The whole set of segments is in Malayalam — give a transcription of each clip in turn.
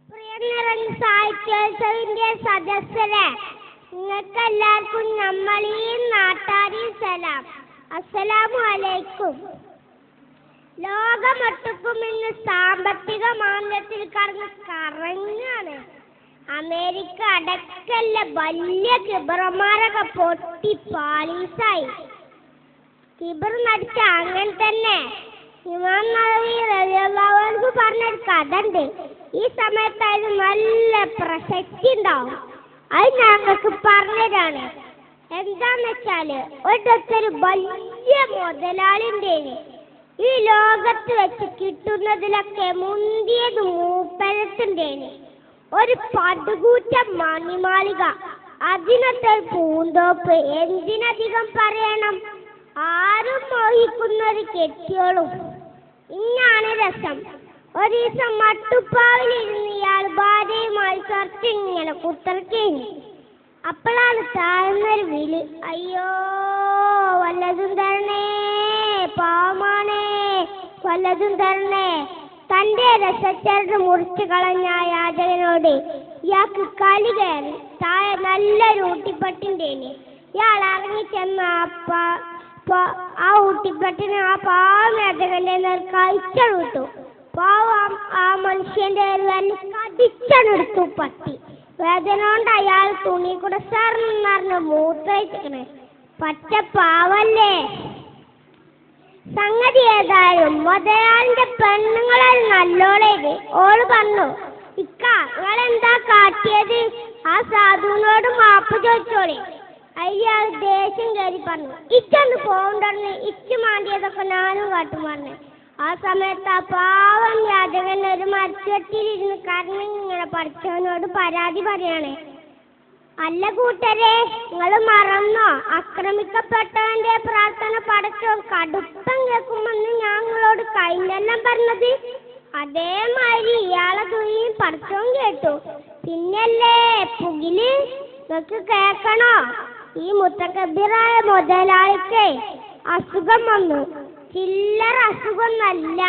പ്രിയ നിറഞ്ഞ സാഹിത്യോത്സവിന്റെ സദസ്സരെ, നിങ്ങൾക്കെല്ലാവർക്കും നമ്മളീം നാട്ടാരിയും സലാം. അസ്സലാമു അലൈക്കും. ലോകമൊട്ടുക്കും ഇന്ന് സാമ്പത്തിക മാന്ദ്യത്തിൽ കറങ്ങാണ്. അമേരിക്ക അടക്കല്ല വലിയ കിബറന്മാരൊക്കെ പൊട്ടി പാളീസായി. കിബർ നടിച്ച അങ്ങനെ തന്നെ ഇമാം നവവി റളിയല്ലാഹു അൻഹു പറഞ്ഞൊരു കഥ ഉണ്ട്. ഈ സമയത്ത് അതിന് നല്ല പ്രസക്തി ഉണ്ടാവും. അത് ഞങ്ങൾക്ക് പറഞ്ഞതാണ്. എന്താന്ന് വെച്ചാല് ഒരു വലിയ മുതലാളിണ്ടേന്. ഈ ലോകത്ത് വെച്ച് കിട്ടുന്നതിലൊക്കെ മുന്തിയത് മൂപ്പരത്തുണ്ടേന്. ഒരു പടുകൂറ്റ മണിമാളിക, അതിനൊക്കെ പൂന്തോപ്പ്, എന്തിനധികം പറയണം, ആരും മോഹിക്കുന്ന ഒരു കെട്ടിയോളും. ഇന്നാണ് രസം. ഒരു ദിവസം മട്ടുപ്പാവിലിരുന്ന് ഇയാൾ ഭാര്യയുമായി ഇങ്ങനെ കുത്തർക്കേന്. അപ്പോഴാണ് താഴ്ന്നൊരു വിളി, അയ്യോ വല്ലതും തരണേ, പാവമാണേ, വല്ലതും തരണേ. തന്റെ രസച്ചരട് മുറിച്ചു കളഞ്ഞ യാചകനോട് ഇയാൾക്ക് കളി കയറി. താഴെ നല്ലൊരു ഊട്ടിപ്പട്ടിണ്ടേന്. ഇയാൾ ഇറങ്ങിച്ചെന്ന ആ ഊട്ടിപ്പട്ടിന് ആ പാവം യാചകന്റെ നേർ കഴിച്ചെടുത്തു. പാവം ആ മനുഷ്യന്റെ കടിച്ചെടുത്തു പട്ടി. വേദന കൊണ്ട് അയാൾ തുണി കൂടെ സാറിന് മൂത്രയിച്ചിക്കണേ. പച്ച പാവല്ലേ. സംഗതി ഏതായാലും മുതലാളിന്റെ പെണ്ണുങ്ങളെ നല്ലോളേത്. ഓള് പറഞ്ഞു, ഇക്ക നിങ്ങളെന്താ കാട്ടിയത്? ആ സാധുവിനോട് മാപ്പ് ചോദിച്ചോളെ. അയാൾ ദേഷ്യം കയറി പറഞ്ഞു, ഇച്ചൊന്ന് പോകണ്ടെന്ന്, ഇച്ചു മാണ്ടിയതൊക്കെ ഞാനും കാട്ടും പറഞ്ഞു. ആ സമയത്ത് ആ പാവം യാചകൻ ഒരു മരച്ചുവട്ടിലിരുന്ന് കരണിങ്ങനെ പഠിച്ചവനോട് പരാതി പറയണേ. അല്ല കൂട്ടരെ, നിങ്ങൾ മറന്നോ? ആക്രമിക്കപ്പെട്ടവന്റെ പ്രാർത്ഥന പടച്ചോൻ കടുപ്പം കേൾക്കുമെന്ന് ഞങ്ങളോട് കഴിഞ്ഞെല്ലാം പറഞ്ഞത്. അതേമാതിരി ഇയാളെ തുണിയും പടച്ചോൻ കേട്ടു. പിന്നല്ലേ പുകില്. നിങ്ങൾക്ക് കേൾക്കണോ? ഈ മുത്തക്കബിറായ മുതലാളിക്ക് അസുഖം വന്നു. ചില്ലറ അസുഖമൊന്നല്ല,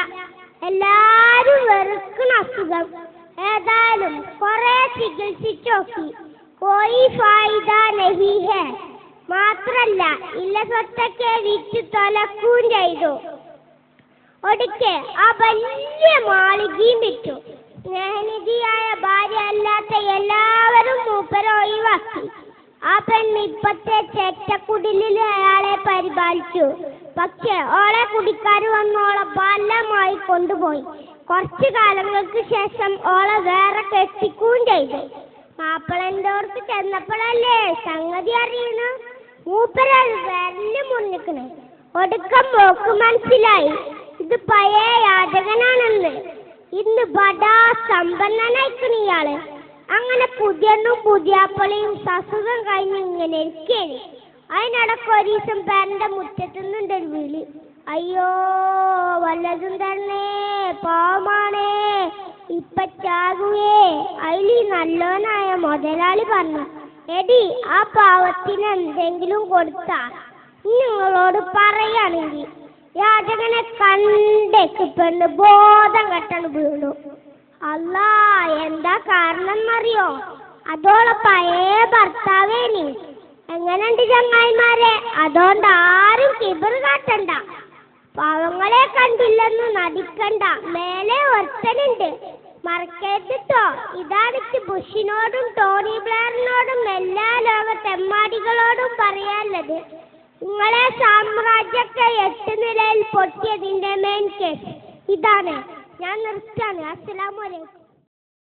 എല്ലാരും വെറുക്കുന്ന അസുഖം. ഏതായാലും കുറെ ചികിത്സിച്ചു നോക്കി, കോയി ഫായിദ നഹി ഹെ. മാത്രല്ല ഇല്ല സ്വത്തൊക്കെ വിറ്റ് തൊലക്കുകയും ചെയ്തു. ഒടുക്കെ ആ വലിയ മാളികയും വിറ്റു. സ്നേഹനിധിയായ ഭാര്യ അല്ലാത്ത എല്ലാവരും മൂപ്പരെ ഒഴിവാക്കി. ആ പെണ്ണ് ഇപ്പത്തെ ചെറ്റക്കുടിലിൽ അയാളെ പരിപാലിച്ചു. പക്ഷെ ഓളെ കുടിക്കാർ വന്ന് ഓളെ ബലമായി കൊണ്ടുപോയി. കുറച്ചു കാലങ്ങൾക്ക് ശേഷം ഓളെ വേറെ കെട്ടിക്കുകയും ചെയ്തു. മാപ്പിളന്റെ ഓർക്ക് ചെന്നപ്പോഴല്ലേ സംഗതി അറിയണു. മൂപ്പരാൾ വിരല് മുന്നിക്കണ്. ഒടുക്കം മോക്ക് മനസ്സിലായി ഇത് പഴയ യാചകനാണെന്ന്. ഇന്ന് ബടാ സമ്പന്നനായിക്കണ ഇയാള്. അങ്ങനെ പുതിയണ്ണും പുതിയാപ്പളയും സസുഖം കഴിഞ്ഞ് ഇങ്ങനെ ഇരിക്കേന്. അതിനിടക്ക് ഒരു ദിവസം പേരന്റെ മുറ്റത്തുനിന്നുണ്ടൊരു വിളി, അയ്യോ വല്ലതും തരണേ, പാവമാണേ, ഇപ്പൊ ചാകുവേ. അതിൽ നല്ലോനായ മുതലാളി പറഞ്ഞു, എടി ആ പാവത്തിന് എന്തെങ്കിലും കൊടുത്താ നിങ്ങളോട് പറയാണെങ്കിൽ. യാചകനെ കണ്ടേക്ക് പെണ്ണ് ബോധം കെട്ടണ് വീണു. അല്ലാ, എന്താ കാരണം എന്നറിയോ? അതോളെ പഴയ ഭർത്താവേനി. എങ്ങനെയുണ്ട് ചങ്ങായിമാരെ? അതുകൊണ്ട് ആരും കിബർ കാട്ടണ്ട, പാവങ്ങളെ കണ്ടില്ലെന്ന് നടിക്കണ്ട. മേലെ ഒരുത്തനുണ്ട്, മറക്കരുതട്ടോ. ഇതാണ് ബുഷിനോടും ടോണി ബ്ലെയറിനോടും എല്ലാ ലോക തെമ്മാടികളോടും പറയാനുള്ളത്. നിങ്ങളെ സാമ്രാജ്യമൊക്കെ 8 നിലയിൽ പൊട്ടിയതിന്റെ മെയിൻ കേസ് ഇതാണ്. ഞാൻ നിർത്താന്. അസ്സലാമു അലൈക്കും.